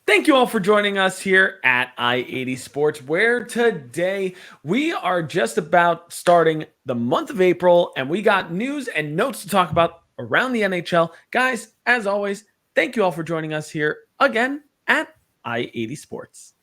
Thank you all for joining us here at I-80 Sports, where today we are just about starting the month of April, and we got news and notes to talk about around the NHL. Guys, as always, thank you all for joining us here again at I-80 Sports.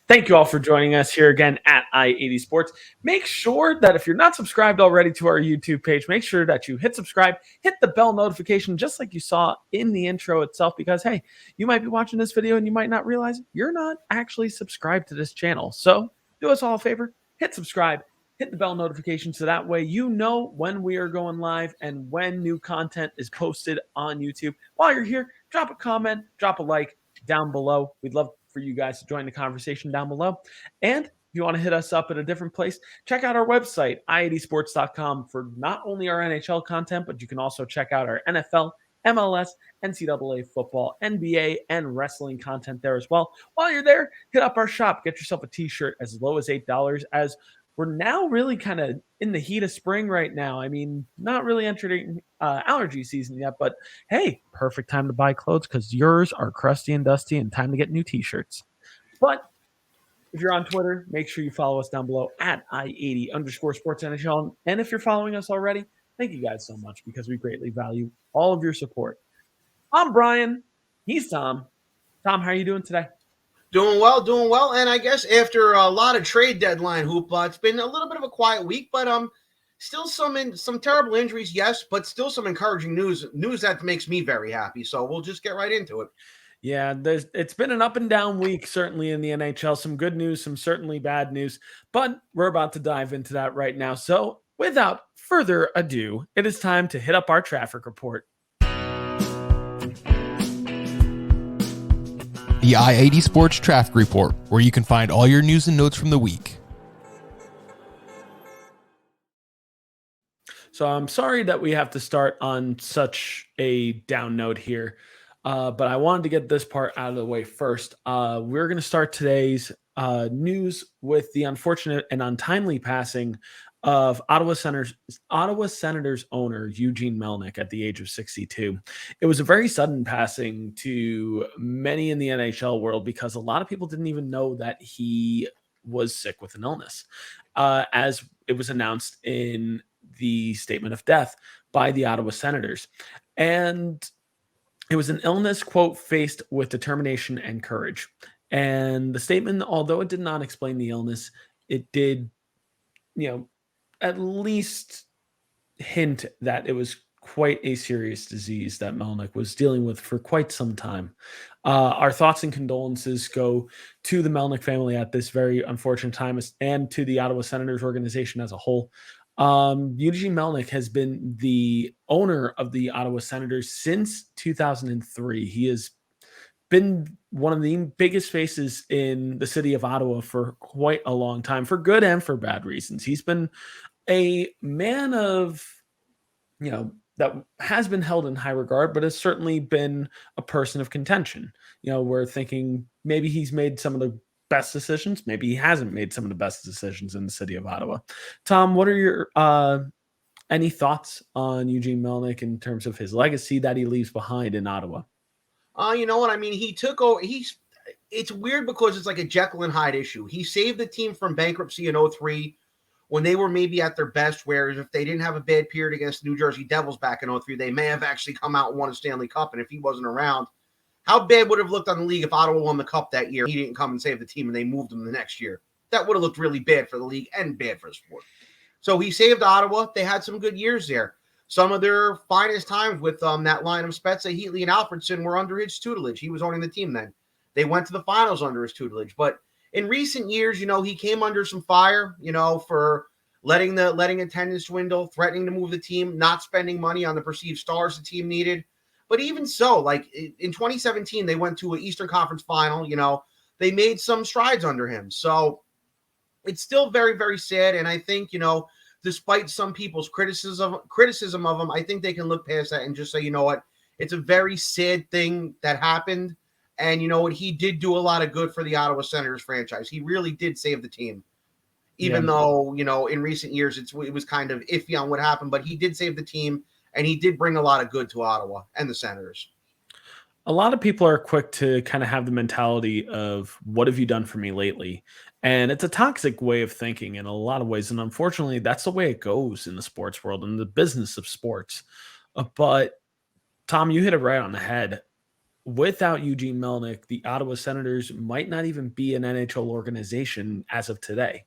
Thank you all for joining us here again at I-80 Sports. Make sure that if you're not subscribed already to our YouTube page, make sure that you hit subscribe, hit the bell notification, just like you saw in the intro itself, because, hey, you might be watching this video and you might not realize you're not actually subscribed to this channel. So do us all a favor, hit subscribe, hit the bell notification, so that way you know when we are going live and when new content is posted on YouTube. While you're here, drop a comment, drop a like down below. We'd love for you guys to join the conversation down below. And if you want to hit us up at a different place, check out our website, i80sports.com, for not only our NHL content, but you can also check out our NFL, MLS, NCAA football, NBA, and wrestling content there as well. While you're there, hit up our shop. Get yourself a t-shirt as low as $8, as we're now really kind of in the heat of spring right now. I mean, not really entering allergy season yet, but hey, perfect time to buy clothes because yours are crusty and dusty and time to get new t-shirts. But if you're on Twitter, make sure you follow us down below at I80_SportsNHL. And if you're following us already, thank you guys so much because we greatly value all of your support. I'm Brian. He's Tom. Tom, how are you doing today? Doing well. And I guess after a lot of trade deadline hoopla, it's been a little bit of a quiet week, but still some terrible injuries, yes, but still some encouraging news that makes me very happy. So we'll just get right into it. Yeah, it's been an up and down week, certainly in the NHL. Some good news, some certainly bad news, but we're about to dive into that right now. So without further ado, it is time to hit up our traffic report. The I-80 Sports Traffic Report, where you can find all your news and notes from the week. So I'm sorry that we have to start on such a down note here, but I wanted to get this part out of the way first. We're going to start today's news with the unfortunate and untimely passing of Ottawa Senators owner Eugene Melnick at the age of 62. It was a very sudden passing to many in the NHL world because a lot of people didn't even know that he was sick with an illness, as it was announced in the statement of death by the Ottawa Senators. And it was an illness, quote, faced with determination and courage. And the statement, although it did not explain the illness, it did, at least hint that it was quite a serious disease that Melnick was dealing with for quite some time. Our thoughts and condolences go to the Melnick family at this very unfortunate time, and to the Ottawa Senators organization as a whole. Eugene Melnick has been the owner of the Ottawa Senators since 2003. He has been one of the biggest faces in the city of Ottawa for quite a long time, for good and for bad reasons. He's been a man of, that has been held in high regard, but has certainly been a person of contention. We're thinking maybe he's made some of the best decisions, maybe he hasn't made some of the best decisions in the city of Ottawa. Tom, what are your any thoughts on Eugene Melnick in terms of his legacy that he leaves behind in Ottawa? You know what I mean? He took over. It's weird because it's like a Jekyll and Hyde issue. He saved the team from bankruptcy in 2003 when they were maybe at their best, whereas if they didn't have a bad period against the New Jersey Devils back in 2003, they may have actually come out and won a Stanley Cup. And if he wasn't around, how bad would it have looked on the league if Ottawa won the Cup that year? He didn't come and save the team and they moved him the next year. That would have looked really bad for the league and bad for the sport. So he saved Ottawa. They had some good years there. Some of their finest times with that line of Spezza, Heatley, and Alfredson were under his tutelage. He was owning the team then. They went to the finals under his tutelage. But in recent years, he came under some fire, for letting attendance dwindle, threatening to move the team, not spending money on the perceived stars the team needed. But even so, like in 2017, they went to an Eastern Conference final. They made some strides under him. So it's still very, very sad. And I think, despite some people's criticism of him, I think they can look past that and just say, you know what, it's a very sad thing that happened. And you know what, he did do a lot of good for the Ottawa Senators franchise. He really did save the team. Even though, in recent years, it was kind of iffy on what happened, but he did save the team, and he did bring a lot of good to Ottawa and the Senators. A lot of people are quick to kind of have the mentality of, what have you done for me lately? And it's a toxic way of thinking in a lot of ways. And unfortunately, that's the way it goes in the sports world and the business of sports. But Tom, you hit it right on the head. Without Eugene Melnick, the Ottawa Senators might not even be an NHL organization as of today.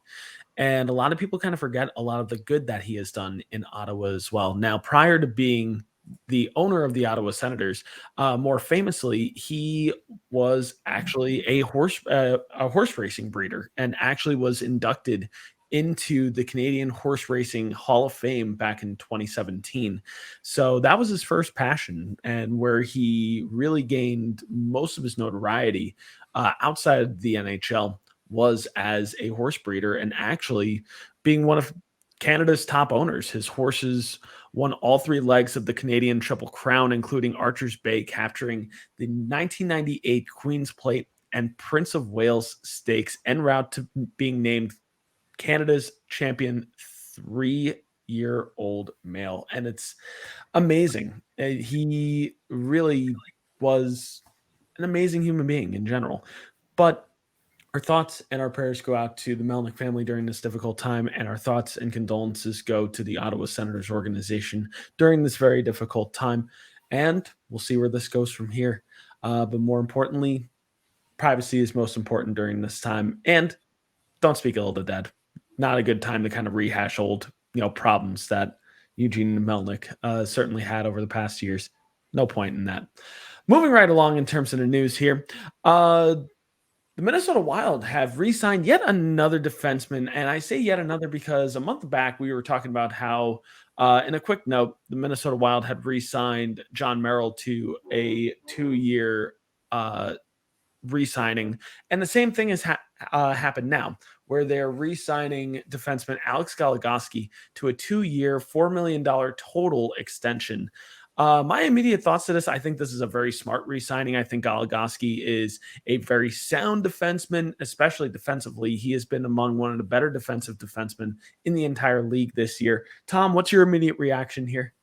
And a lot of people kind of forget a lot of the good that he has done in Ottawa as well. Now, prior to being the owner of the Ottawa Senators, more famously, he was actually a horse racing breeder, and actually was inducted into the Canadian Horse Racing Hall of Fame back in 2017. So that was his first passion, and where he really gained most of his notoriety outside the NHL was as a horse breeder, and actually being one of Canada's top owners. His horses won all 3 legs of the Canadian Triple Crown, including Archer's Bay, capturing the 1998 Queen's Plate and Prince of Wales Stakes, en route to being named Canada's champion 3-year-old male. And it's amazing. He really was an amazing human being in general. But our thoughts and our prayers go out to the Melnick family during this difficult time, and our thoughts and condolences go to the Ottawa Senators organization during this very difficult time. And we'll see where this goes from here. But more importantly, privacy is most important during this time. And don't speak ill of the dead. Not a good time to kind of rehash old, problems that Eugene Melnick certainly had over the past years. No point in that. Moving right along in terms of the news here. The Minnesota Wild have re-signed yet another defenseman, and I say yet another because a month back we were talking about how, in a quick note, the Minnesota Wild had re-signed John Merrill to a 2-year re-signing, and the same thing has happened now, where they're re-signing defenseman Alex Goligoski to a 2-year, $4 million total extension. My immediate thoughts to this, I think this is a very smart re-signing. I think Goligoski is a very sound defenseman, especially defensively. He has been among one of the better defensive defensemen in the entire league this year. Tom, what's your immediate reaction here?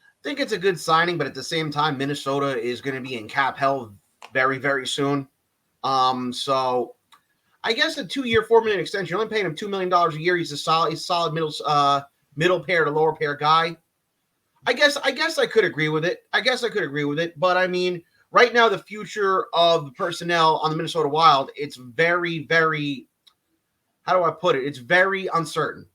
I think it's a good signing, but at the same time, Minnesota is going to be in cap hell very, very soon. So I guess a 2-year, $4 million extension, you're only paying him $2 million a year. He's a solid middle pair to lower pair guy. I guess I could agree with it. But I mean, right now, the future of the personnel on the Minnesota Wild, it's very, very, how do I put it? It's very uncertain.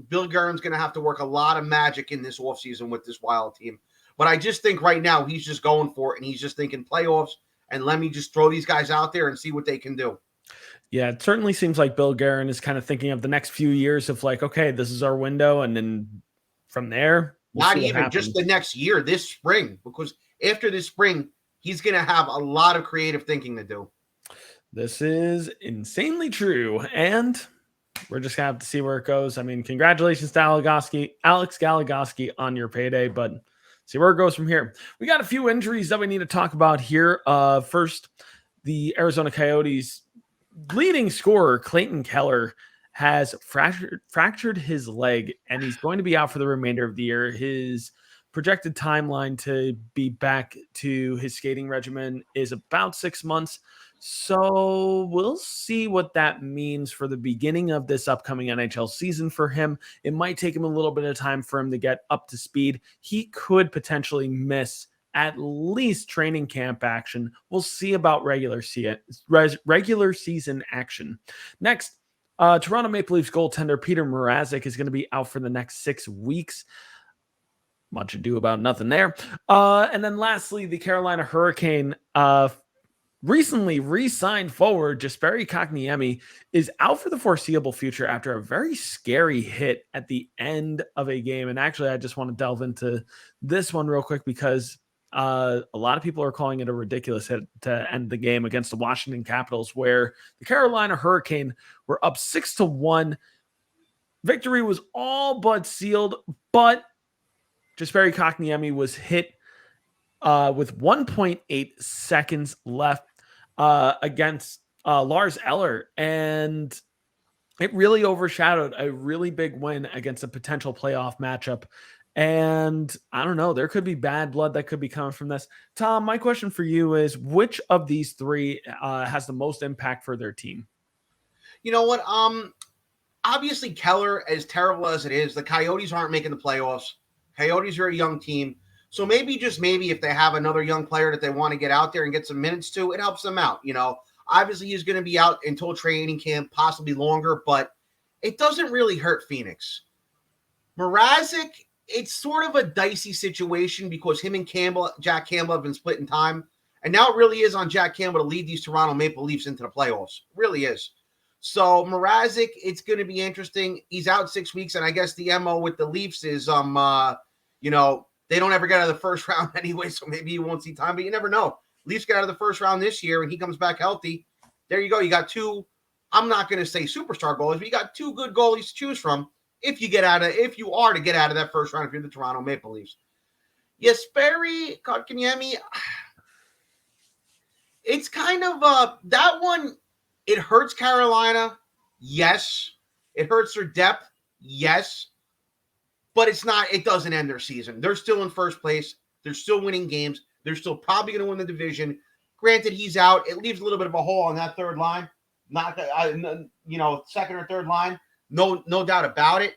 Bill Guerin's going to have to work a lot of magic in this offseason with this Wild team. But I just think right now he's just going for it, and he's just thinking playoffs, and let me just throw these guys out there and see what they can do. Yeah, it certainly seems like Bill Guerin is kind of thinking of the next few years of like, okay, this is our window, and then from there, not even just the next year, this spring, because after this spring, he's going to have a lot of creative thinking to do. This is insanely true, and we're just going to have to see where it goes. I mean, congratulations to Alex Goligoski on your payday, but see where it goes from here. We got a few injuries that we need to talk about here. First, the Arizona Coyotes leading scorer, Clayton Keller, has fractured his leg, and he's going to be out for the remainder of the year. His projected timeline to be back to his skating regimen is about 6 months. So we'll see what that means for the beginning of this upcoming NHL season for him. It might take him a little bit of time for him to get up to speed. He could potentially miss at least training camp action. We'll see about regular season action. Next, Toronto Maple Leafs goaltender Peter Marazzic is going to be out for the next 6 weeks. Much ado about nothing there. And then lastly, the Carolina Hurricane recently re-signed forward Jesperi Kotkaniemi is out for the foreseeable future after a very scary hit at the end of a game. And actually, I just want to delve into this one real quick because A lot of people are calling it a ridiculous hit to end the game against the Washington Capitals, where the Carolina Hurricane were up 6-1. Victory was all but sealed, but Jesperi Kotkaniemi was hit with 1.8 seconds left against Lars Eller, and it really overshadowed a really big win against a potential playoff matchup. And I don't know, there could be bad blood that could be coming from this. Tom, my question for you is, which of these three has the most impact for their team? You know what? Obviously, Keller, as terrible as it is, the Coyotes aren't making the playoffs. Coyotes are a young team. So maybe, just maybe, if they have another young player that they want to get out there and get some minutes to, it helps them out. Obviously he's going to be out until training camp, possibly longer, but it doesn't really hurt Phoenix. Marazzic, it's sort of a dicey situation because him and Jack Campbell have been splitting time. And now it really is on Jack Campbell to lead these Toronto Maple Leafs into the playoffs. It really is. So Marazzic, it's going to be interesting. He's out 6 weeks, and I guess the MO with the Leafs is, they don't ever get out of the first round anyway, so maybe you won't see time, but you never know. Leafs got out of the first round this year, and he comes back healthy. There you go. You got two, I'm not going to say superstar goalies, but you got two good goalies to choose from if you are to get out of that first round if you're the Toronto Maple Leafs. Jesperi Kotkaniemi, it's kind of that one. It hurts Carolina, yes. It hurts their depth, yes. But it doesn't end their season. They're still in first place. They're still winning games. They're still probably going to win the division. Granted, he's out. It leaves a little bit of a hole on that third line. Not that, second or third line. No doubt about it.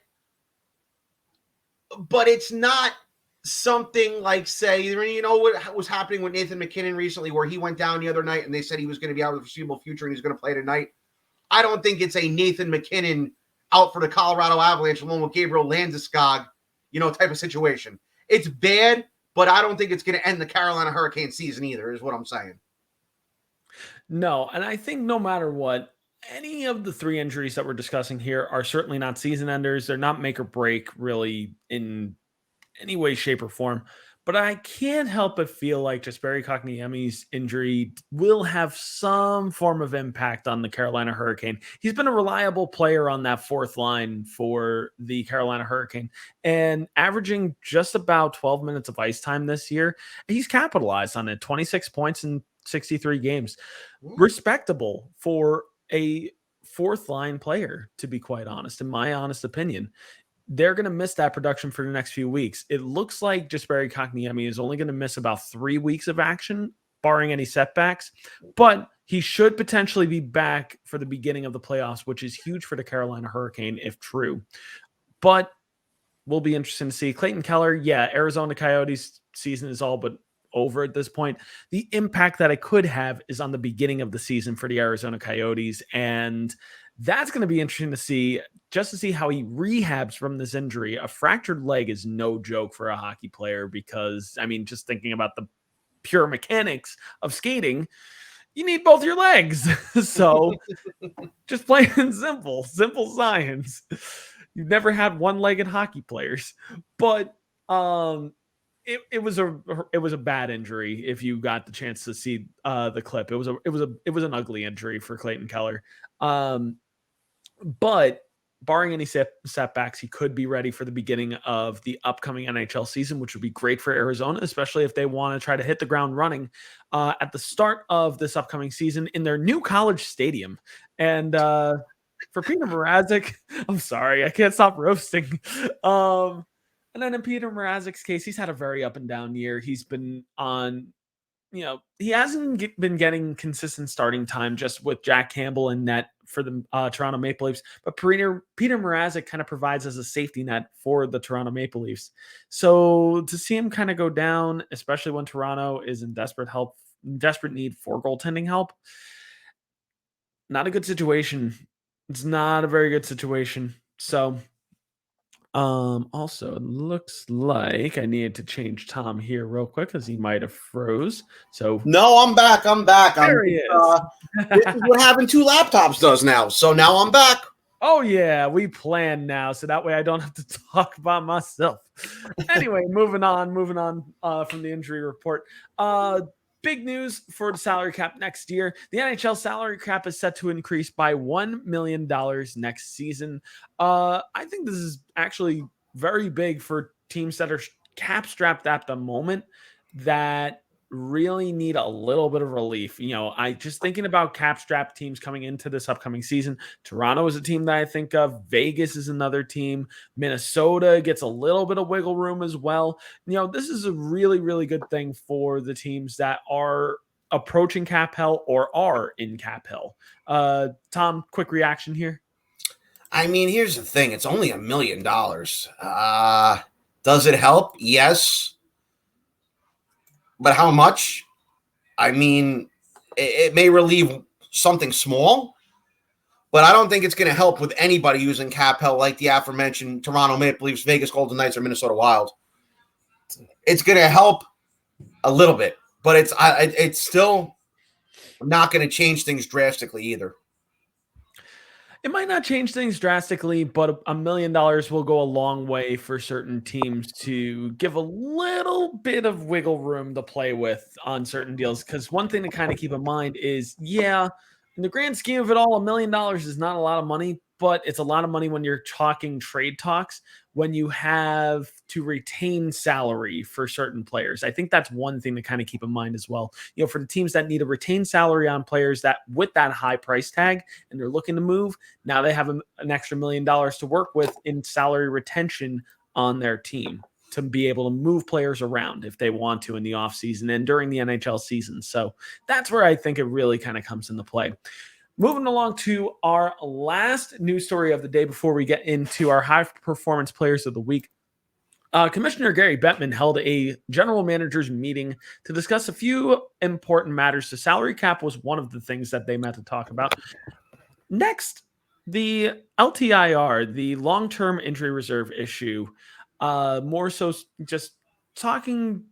But it's not something like, say, what was happening with Nathan MacKinnon recently, where he went down the other night and they said he was going to be out of the foreseeable future and he's going to play tonight. I don't think it's a Nathan MacKinnon out for the Colorado Avalanche along with Gabriel Landeskog, type of situation. It's bad, but I don't think it's going to end the Carolina Hurricane season either, is what I'm saying. No, and I think no matter what, any of the three injuries that we're discussing here are certainly not season enders. They're not make or break, really, in any way, shape, or form. But I can't help but feel like Jesperi Kotkaniemi's injury will have some form of impact on the Carolina Hurricane. He's been a reliable player on that fourth line for the Carolina Hurricane and averaging just about 12 minutes of ice time this year. He's capitalized on it, 26 points in 63 games. Respectable for a fourth line player, to be quite honest, in my honest opinion. They're going to miss that production for the next few weeks. It looks like Jesperi Kotkaniemi is only going to miss about 3 weeks of action, barring any setbacks, but he should potentially be back for the beginning of the playoffs, which is huge for the Carolina Hurricane if true. But will be interesting to see. Clayton Keller, Arizona Coyotes season is all but over at this point. The impact that it could have is on the beginning of the season for the Arizona Coyotes, and that's going to be interesting to see, just to see how he rehabs from this injury. A fractured leg is no joke for a hockey player because, just thinking about the pure mechanics of skating, you need both your legs. So just plain and simple science. You've never had one-legged hockey players, but it was a bad injury. If you got the chance to see the clip, it was an ugly injury for Clayton Keller. But barring any setbacks, he could be ready for the beginning of the upcoming NHL season, which would be great for Arizona, especially if they want to try to hit the ground running at the start of this upcoming season in their new college stadium. And for Peter Marazzic, I'm sorry, I can't stop roasting. And then in Peter Mrazic's case, he's had a very up and down year. He's been on, he hasn't been getting consistent starting time just with Jack Campbell and net for the Toronto Maple Leafs. But Peter Marazzic kind of provides as a safety net for the Toronto Maple Leafs. So to see him kind of go down, especially when Toronto is in desperate need for goaltending help, not a good situation. It's not a very good situation. So also, it looks like I needed to change Tom here real quick because he might have froze. So no, I'm back. There he is. This is what having two laptops does now. So now I'm back. Oh, yeah, we plan now, so that way I don't have to talk about myself. Anyway, moving on from the injury report. Big news for the salary cap next year. The NHL salary cap is set to increase by $1 million next season. I think this is actually very big for teams that are cap strapped at the moment that really need a little bit of relief. I just thinking about cap strapped teams coming into this upcoming season. Toronto is a team that I think of. Vegas is another team. Minnesota gets a little bit of wiggle room as well. This is a really, really good thing for the teams that are approaching cap hell or are in cap hell. Tom, quick reaction here. I mean, here's the thing. It's only $1 million. Does it help? Yes. But how much? I mean, it may relieve something small, but I don't think it's going to help with anybody using cap hell like the aforementioned Toronto Maple Leafs, Vegas Golden Knights, or Minnesota Wild. It's going to help a little bit, but it's still not going to change things drastically either. It might not change things drastically, but $1 million will go a long way for certain teams to give a little bit of wiggle room to play with on certain deals. Because one thing to kind of keep in mind is, in the grand scheme of it all, $1 million is not a lot of money, but it's a lot of money when you're talking trade talks, when you have to retain salary for certain players. I think that's one thing to kind of keep in mind as well. For the teams that need to retain salary on players that with that high price tag and they're looking to move, now they have an extra $1 million to work with in salary retention on their team to be able to move players around if they want to in the offseason and during the NHL season. So that's where I think it really kind of comes into play. Moving along to our last news story of the day before we get into our high performance players of the week. Commissioner Gary Bettman held a general managers meeting to discuss a few important matters. The salary cap was one of the things that they met to talk about. Next, the LTIR, the long-term injury reserve issue, more so just talking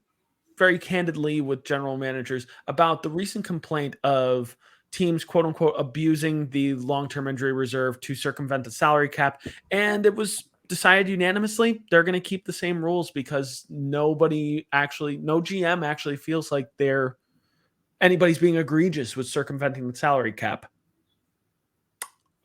very candidly with general managers about the recent complaint of teams, quote unquote, abusing the long-term injury reserve to circumvent the salary cap. And it was decided unanimously they're going to keep the same rules because no GM actually feels like anybody's being egregious with circumventing the salary cap.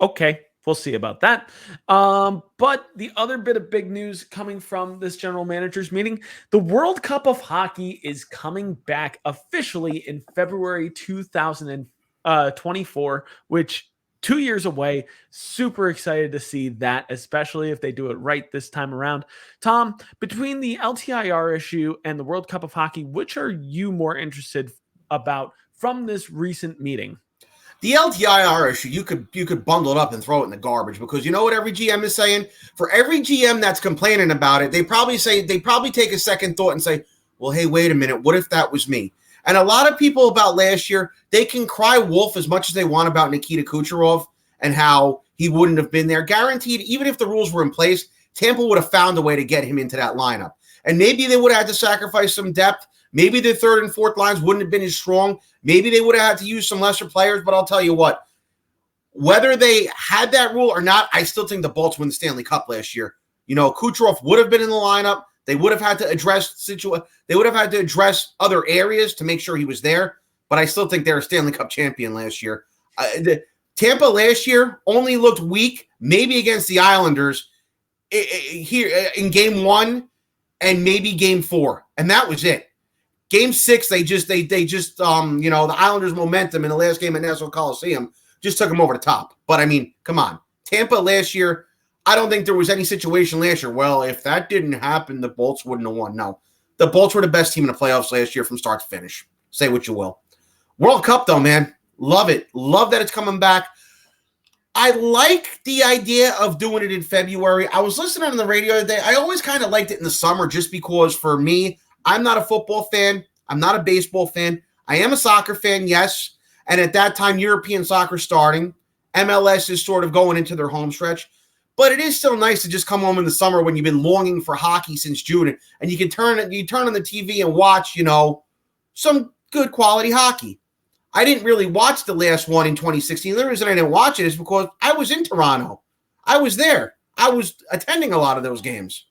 Okay, we'll see about that. But the other bit of big news coming from this general managers meeting, the World Cup of Hockey is coming back officially in February 2024, which 2 years away. Super excited to see that, especially if they do it right this time around. Tom, between the LTIR issue and the World Cup of Hockey, which are you more interested about from this recent meeting? The LTIR issue, you could bundle it up and throw it in the garbage because you know what every GM is saying? For every GM that's complaining about it, they probably take a second thought and say, well, hey, wait a minute, what if that was me? And a lot of people about last year, they can cry wolf as much as they want about Nikita Kucherov and how he wouldn't have been there. Guaranteed, even if the rules were in place, Tampa would have found a way to get him into that lineup. And maybe they would have had to sacrifice some depth. Maybe the third and fourth lines wouldn't have been as strong. Maybe they would have had to use some lesser players. But I'll tell you what, whether they had that rule or not, I still think the Bolts won the Stanley Cup last year. Kucherov would have been in the lineup. They would have had to address They would have had to address other areas to make sure he was there. But I still think they're a Stanley Cup champion last year. Tampa last year only looked weak, maybe against the Islanders here in Game 1 and maybe Game 4, and that was it. Game 6, they just the Islanders' momentum in the last game at Nassau Coliseum just took them over the top. But I mean, come on, Tampa last year. I don't think there was any situation last year. Well, if that didn't happen, the Bolts wouldn't have won. No, the Bolts were the best team in the playoffs last year from start to finish. Say what you will. World Cup, though, man. Love it. Love that it's coming back. I like the idea of doing it in February. I was listening on the radio the other day. I always kind of liked it in the summer just because for me, I'm not a football fan. I'm not a baseball fan. I am a soccer fan, yes. And at that time, European soccer starting. MLS is sort of going into their home stretch. But it is still nice to just come home in the summer when you've been longing for hockey since June. And you can turn on the TV and watch, some good quality hockey. I didn't really watch the last one in 2016. The reason I didn't watch it is because I was in Toronto. I was there. I was attending a lot of those games.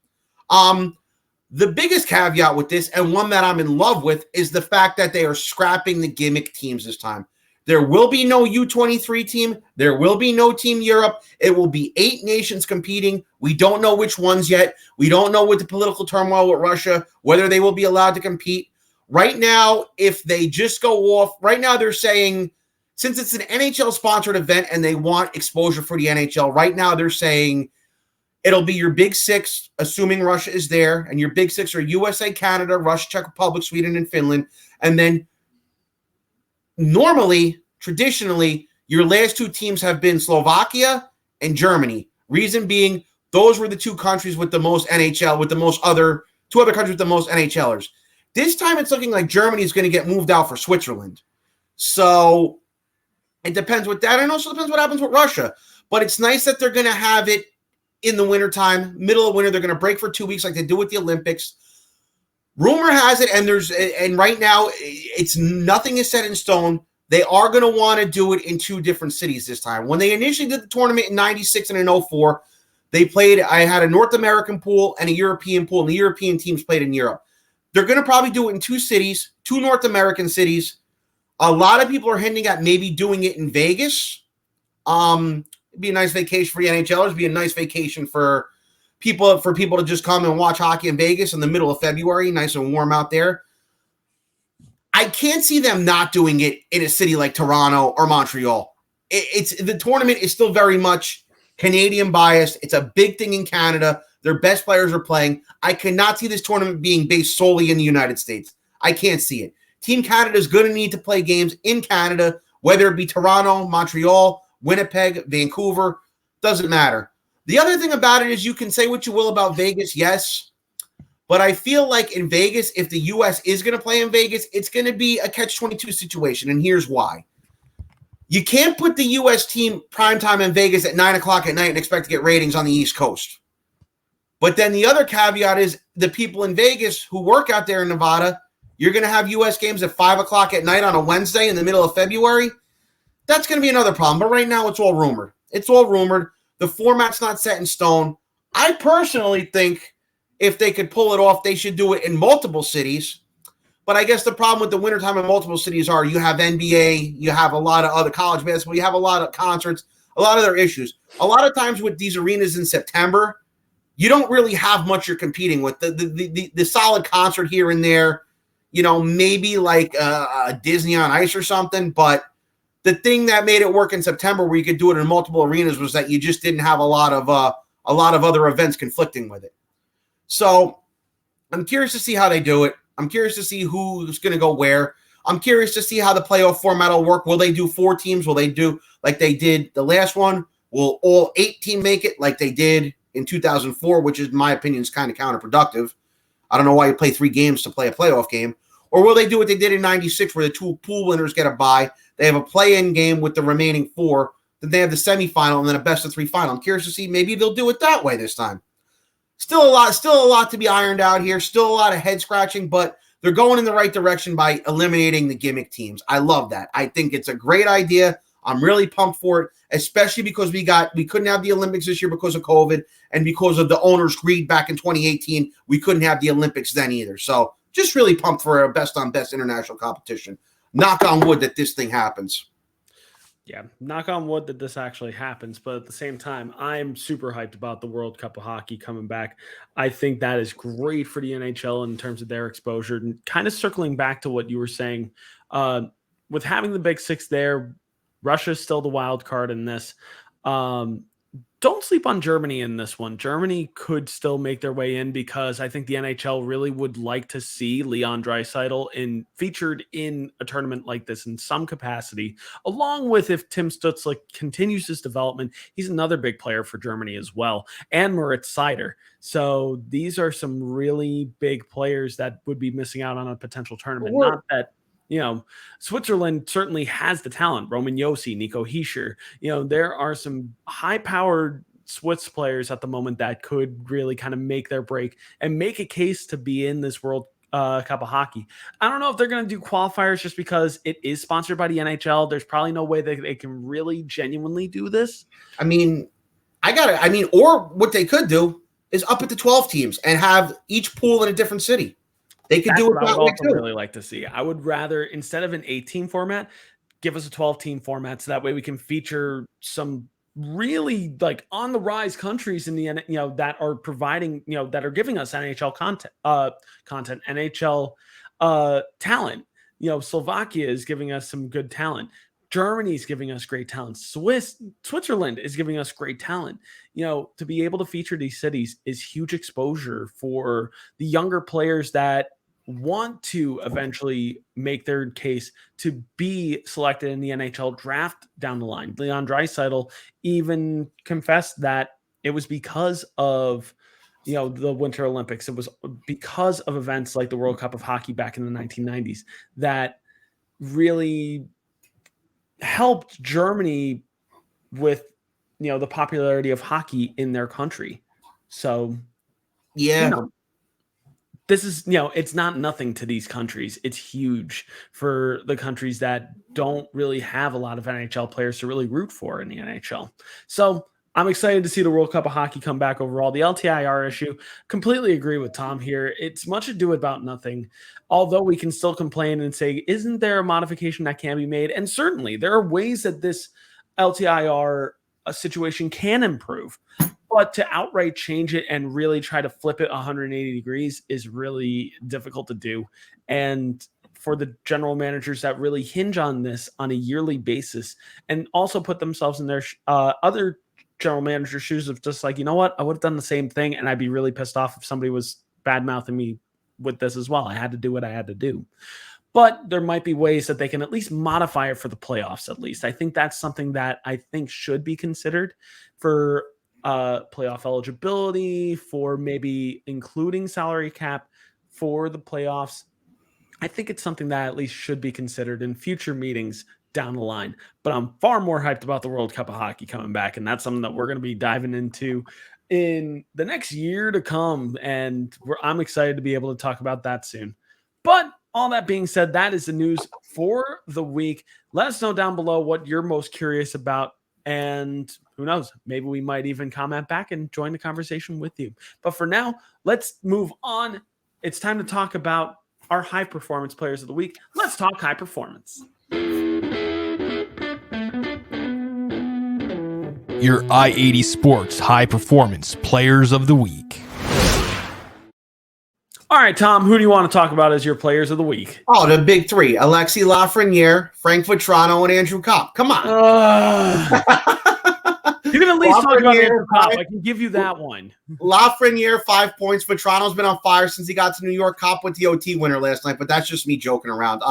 The biggest caveat with this, and one that I'm in love with, is the fact that they are scrapping the gimmick teams this time. There will be no U23 team. There will be no Team Europe. It will be 8 nations competing. We don't know which ones yet. We don't know with the political turmoil with Russia, whether they will be allowed to compete. Right now, if they just go off, right now they're saying, since it's an NHL-sponsored event and they want exposure for the NHL, right now they're saying it'll be your Big Six, assuming Russia is there, and your Big Six are USA, Canada, Russia, Czech Republic, Sweden, and Finland. And then normally, traditionally, your last 2 teams have been Slovakia and Germany. Reason being, those were the 2 countries with the most NHL, with the most other, 2 other countries with the most NHLers. This time it's looking like Germany is going to get moved out for Switzerland. So it depends with that. And also depends what happens with Russia. But it's nice that they're going to have it in the wintertime, middle of winter. They're going to break for 2 weeks like they do with the Olympics. Rumor has it, and right now, it's nothing is set in stone. They are going to want to do it in 2 different cities this time. When they initially did the tournament in 96 and in 04, I had a North American pool and a European pool, and the European teams played in Europe. They're going to probably do it in 2 cities, 2 North American cities. A lot of people are hinting at maybe doing it in Vegas. It'd be a nice vacation for the NHLers. It'd be a nice vacation for people to just come and watch hockey in Vegas in the middle of February, nice and warm out there. I can't see them not doing it in a city like Toronto or Montreal. The tournament is still very much Canadian biased. It's a big thing in Canada. Their best players are playing. I cannot see this tournament being based solely in the United States. I can't see it. Team Canada is going to need to play games in Canada, whether it be Toronto, Montreal, Winnipeg, Vancouver, doesn't matter. The other thing about it is you can say what you will about Vegas, yes, but I feel like in Vegas, if the U.S. is going to play in Vegas, it's going to be a catch-22 situation, and here's why. You can't put the U.S. team primetime in Vegas at 9 o'clock at night and expect to get ratings on the East Coast. But then the other caveat is the people in Vegas who work out there in Nevada, you're going to have U.S. games at 5 o'clock at night on a Wednesday in the middle of February. That's going to be another problem. But right now, it's all rumored. It's all rumored. The format's not set in stone. I personally think if they could pull it off, they should do it in multiple cities. But I guess the problem with the wintertime in multiple cities are you have NBA, you have a lot of other college basketball, you have a lot of concerts, a lot of other issues. A lot of times with these arenas in September, you don't really have much you're competing with. The solid concert here and there, maybe like a Disney on Ice or something. But the thing that made it work in September where you could do it in multiple arenas was that you just didn't have a lot of other events conflicting with it. So I'm curious to see how they do it. I'm curious to see who's going to go where. I'm curious to see how the playoff format will work. Will they do 4 teams? Will they do like they did the last one? Will all 8 teams make it like they did in 2004, which is, in my opinion, is kind of counterproductive. I don't know why you play 3 games to play a playoff game. Or will they do what they did in 96 where the 2 pool winners get a bye? They have a play-in game with the remaining 4. Then they have the semifinal and then a best-of-3 final. I'm curious to see maybe they'll do it that way this time. Still a lot to be ironed out here. Still a lot of head-scratching, but they're going in the right direction by eliminating the gimmick teams. I love that. I think it's a great idea. I'm really pumped for it, especially because we couldn't have the Olympics this year because of COVID and because of the owners' greed back in 2018. We couldn't have the Olympics then either. So just really pumped for a best-on-best international competition. Knock on wood that this thing happens. Yeah, knock on wood that this actually happens. But at the same time, I'm super hyped about the World Cup of Hockey coming back. I think that is great for the NHL in terms of their exposure. And kind of circling back to what you were saying, with having the Big Six there, Russia's still the wild card in this. Don't sleep on Germany in this one. Germany could still make their way in because I think the NHL really would like to see Leon Draisaitl featured in a tournament like this in some capacity, along with if Tim Stützle continues his development. He's another big player for Germany as well, and Moritz Seider. So these are some really big players that would be missing out on a potential tournament. Not that, Switzerland certainly has the talent. Roman Josi, Nico Hischier. There are some high-powered Swiss players at the moment that could really kind of make their break and make a case to be in this World Cup of Hockey. I don't know if they're going to do qualifiers just because it is sponsored by the NHL. There's probably no way that they can really genuinely do this. I mean, or what they could do is up it to 12 teams and have each pool in a different city. They could do it that way too. I would also really like to see. I would rather, instead of an 8-team format, give us a 12-team format, so that way we can feature some really like on the rise countries in the that are providing that are giving us NHL content, NHL talent. Slovakia is giving us some good talent. Germany's giving us great talent. Switzerland is giving us great talent. To be able to feature these cities is huge exposure for the younger players that want to eventually make their case to be selected in the NHL draft down the line. Leon Draisaitl even confessed that it was because of the Winter Olympics. It was because of events like the World Cup of Hockey back in the 1990s that really helped Germany with the popularity of hockey in their country. So this is it's not nothing to these countries. It's huge for the countries that don't really have a lot of NHL players to really root for in the NHL. So I'm excited to see the World Cup of Hockey come back overall. The LTIR issue, completely agree with Tom here. It's much ado about nothing, although we can still complain and say, isn't there a modification that can be made? And certainly there are ways that this LTIR situation can improve, but to outright change it and really try to flip it 180 degrees is really difficult to do. And for the general managers that really hinge on this on a yearly basis and also put themselves in their other general manager shoes of just like, I would have done the same thing, and I'd be really pissed off if somebody was bad mouthing me with this as well. I had to do what I had to do, but there might be ways that they can at least modify it for the playoffs. At least I think that's something that I think should be considered for playoff eligibility, for maybe including salary cap for the playoffs. I think it's something that at least should be considered in future meetings down the line. But I'm far more hyped about the World Cup of Hockey coming back, and that's something that we're going to be diving into in the next year to come, and I'm excited to be able to talk about that soon. But all that being said, that is the news for the week. Let us know down below what you're most curious about, and who knows, maybe we might even comment back and join the conversation with you. But for now, let's move on. It's time to talk about our high performance players of the week. Let's talk high performance. Your I-80 Sports High Performance Players of the Week. All right, Tom, who do you want to talk about as your players of the week? Oh, the big three: Alexis Lafreniere, Frank Vatrano, and Andrew Kopp. Come on. You can at least talk about Andrew Kopp. I can give you that one. Lafreniere, 5 points. Vatrano's been on fire since he got to New York. Kopp with the OT winner last night, but that's just me joking around.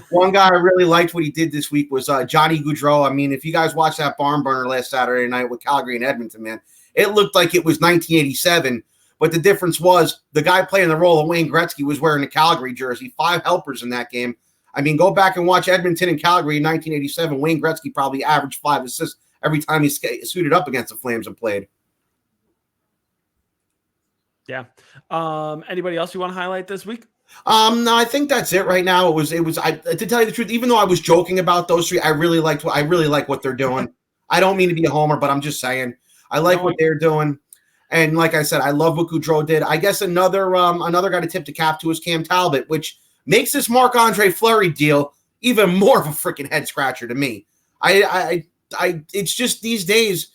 One guy I really liked what he did this week was Johnny Gaudreau. I mean, if you guys watched that barn burner last Saturday night with Calgary and Edmonton, man, it looked like it was 1987. But the difference was the guy playing the role of Wayne Gretzky was wearing a Calgary jersey. 5 helpers in that game. I mean, go back and watch Edmonton and Calgary in 1987. Wayne Gretzky probably averaged 5 assists every time he suited up against the Flames and played. Yeah. Anybody else you want to highlight this week? No, I think that's it right now. It was. To tell you the truth, even though I was joking about those three, I really like what they're doing. I don't mean to be a homer, but I'm just saying I like what they're doing. And like I said, I love what Gaudreau did. I guess another guy to tip the cap to is Cam Talbot, which makes this Marc-Andre Fleury deal even more of a freaking head scratcher to me. It's just these days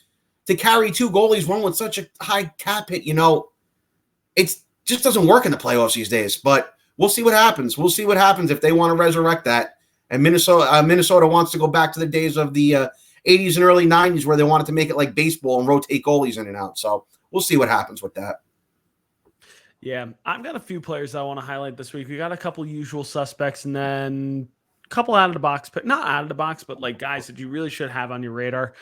to carry 2 goalies, one with such a high cap hit, it just doesn't work in the playoffs these days. But we'll see what happens. We'll see what happens if they want to resurrect that. And Minnesota wants to go back to the days of the 80s and early 90s where they wanted to make it like baseball and rotate goalies in and out. So we'll see what happens with that. Yeah, I've got a few players I want to highlight this week. We got a couple usual suspects and then a couple out of the box, but not out of the box, but like guys that you really should have on your radar.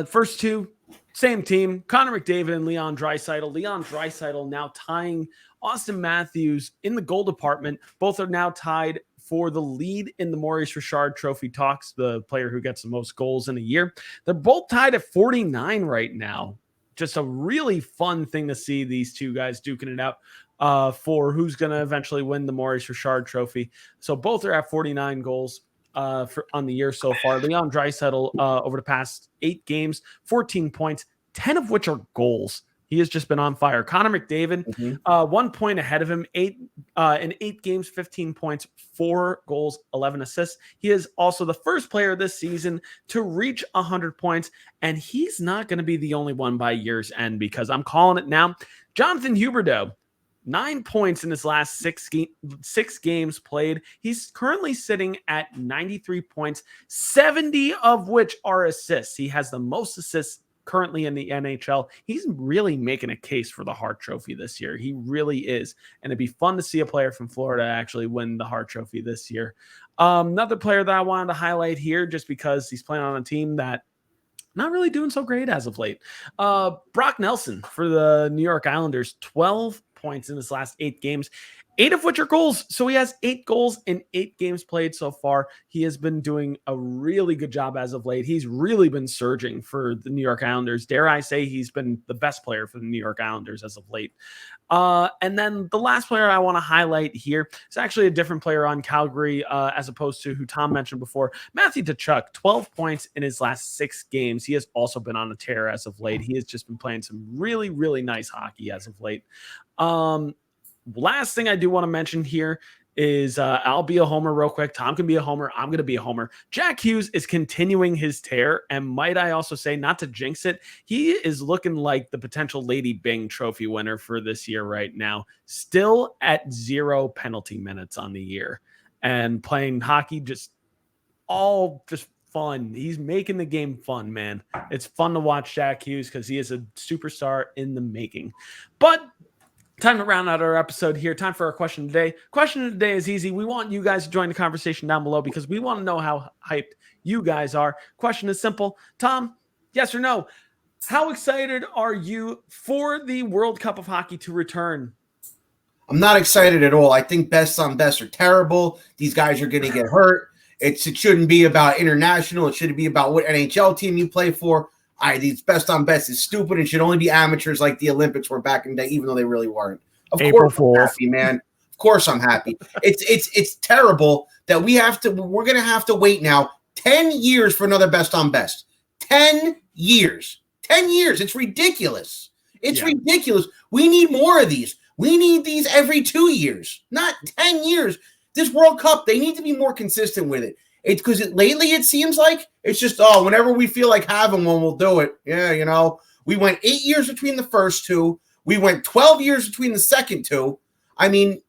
First two, same team, Connor McDavid and Leon Draisaitl. Leon Draisaitl now tying Austin Matthews in the goal department. Both are now tied for the lead in the Maurice Richard Trophy talks, the player who gets the most goals in a year. They're both tied at 49 right now. Just a really fun thing to see these two guys duking it out for who's going to eventually win the Maurice Richard Trophy. So both are at 49 goals on the year so far. Leon Draisaitl over the past 8 games, 14 points, 10 of which are goals. He has just been on fire. Connor McDavid, 1 point ahead of him, in 8 games, 15 points, 4 goals, 11 assists. He is also the first player this season to reach 100 points, and he's not going to be the only one by year's end, because I'm calling it now. Jonathan Huberdeau, 9 points in his last 6 games played. He's currently sitting at 93 points, 70 of which are assists. He has the most assists currently in the NHL. He's really making a case for the Hart Trophy this year. He really is. And it'd be fun to see a player from Florida actually win the Hart Trophy this year. Another player that I wanted to highlight here, just because he's playing on a team that not really doing so great as of late. Brock Nelson for the New York Islanders, 12 points in his last 8 games, 8 of which are goals. So he has 8 goals in 8 games played so far. He has been doing a really good job as of late. He's really been surging for the New York Islanders. Dare I say he's been the best player for the New York Islanders as of late. And then the last player I want to highlight here is actually a different player on Calgary, as opposed to who Tom mentioned before. Matthew Tkachuk, 12 points in his last 6 games. He has also been on a tear as of late. He has just been playing some really, really nice hockey as of late. Last thing I do want to mention here is I'll be a homer real quick. Tom can be a homer. I'm going to be a homer. Jack Hughes is continuing his tear. And might I also say, not to jinx it, he is looking like the potential Lady Byng trophy winner for this year right now. Still at 0 penalty minutes on the year and playing hockey just fun. He's making the game fun, man. It's fun to watch Jack Hughes because he is a superstar in the making. But time to round out our episode here. Time for our question today. Question today is easy. We want you guys to join the conversation down below because we want to know how hyped you guys are. Question is simple. Tom, yes or no? How excited are you for the World Cup of Hockey to return? I'm not excited at all. I think best on best are terrible. These guys are going to get hurt. It shouldn't be about international. It should be about what NHL team you play for. These best on best is stupid and should only be amateurs like the Olympics were back in the day, even though they really weren't. Of course I'm happy, man. Of course I'm happy. It's terrible that we're going to have to wait now 10 years for another best on best. 10 years. 10 years. It's ridiculous. It's ridiculous. We need more of these. We need these every 2 years, not 10 years. This World Cup, they need to be more consistent with it. It's because lately it seems like it's just, whenever we feel like having one, we'll do it. Yeah, we went 8 years between the first 2. We went 12 years between the second 2. I mean,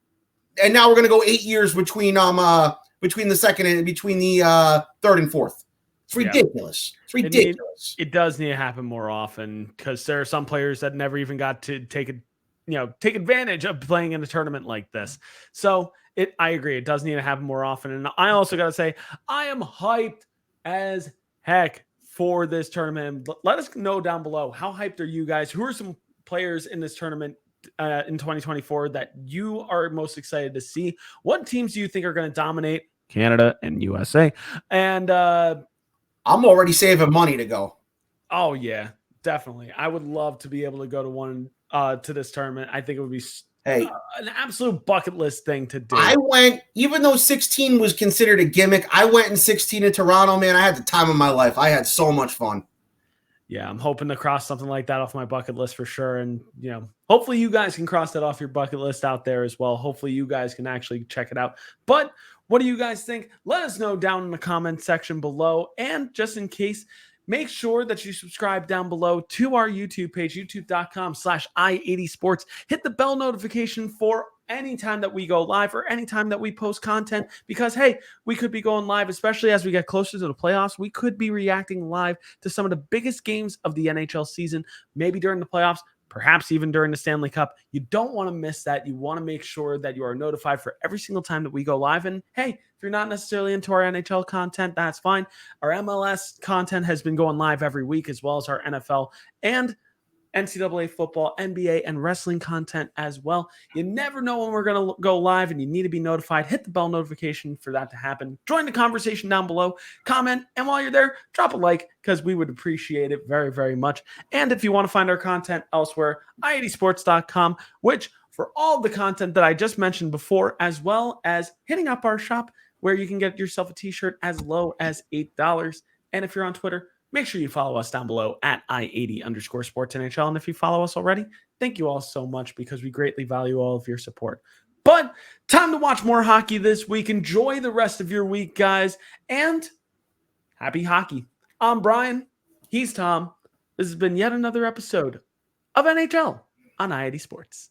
and now we're going to go 8 years between the second and between the third and fourth. It's ridiculous. It's ridiculous. It does need to happen more often because there are some players that never even got to take advantage of playing in a tournament like this. So I agree. It does need to happen more often. And I also got to say, I am hyped as heck for this tournament. Let us know down below, how hyped are you guys? Who are some players in this tournament in 2024 that you are most excited to see? What teams do you think are going to dominate Canada and USA? And I'm already saving money to go. Oh, yeah, definitely. I would love to be able to go to one to this tournament. I think it would be an absolute bucket list thing to do. I went, even though 16 was considered a gimmick, I went in 16 in Toronto, man. I had the time of my life. I had so much fun. Yeah, I'm hoping to cross something like that off my bucket list for sure. And, hopefully you guys can cross that off your bucket list out there as well. Hopefully you guys can actually check it out. But what do you guys think? Let us know down in the comment section below. And just in case, make sure that you subscribe down below to our YouTube page, youtube.com/i80sports. Hit the bell notification for anytime that we go live or anytime that we post content, because, hey, we could be going live, especially as we get closer to the playoffs. We could be reacting live to some of the biggest games of the NHL season, maybe during the playoffs, perhaps even during the Stanley Cup. You don't want to miss that. You want to make sure that you are notified for every single time that we go live. And hey, if you're not necessarily into our NHL content, that's fine. Our MLS content has been going live every week, as well as our NFL and NCAA football, NBA, and wrestling content as well. You never know when we're going to go live, and you need to be notified. Hit the bell notification for that to happen. Join the conversation down below, comment, and while you're there, drop a like, because we would appreciate it very, very much. And if you want to find our content elsewhere, i80sports.com, which for all the content that I just mentioned before, as well as hitting up our shop where you can get yourself a t-shirt as low as $8. And if you're on Twitter, Make sure you follow us down below at I80_sports NHL. And if you follow us already, thank you all so much because we greatly value all of your support. But time to watch more hockey this week. Enjoy the rest of your week, guys, and happy hockey. I'm Brian. He's Tom. This has been yet another episode of NHL on I80 Sports.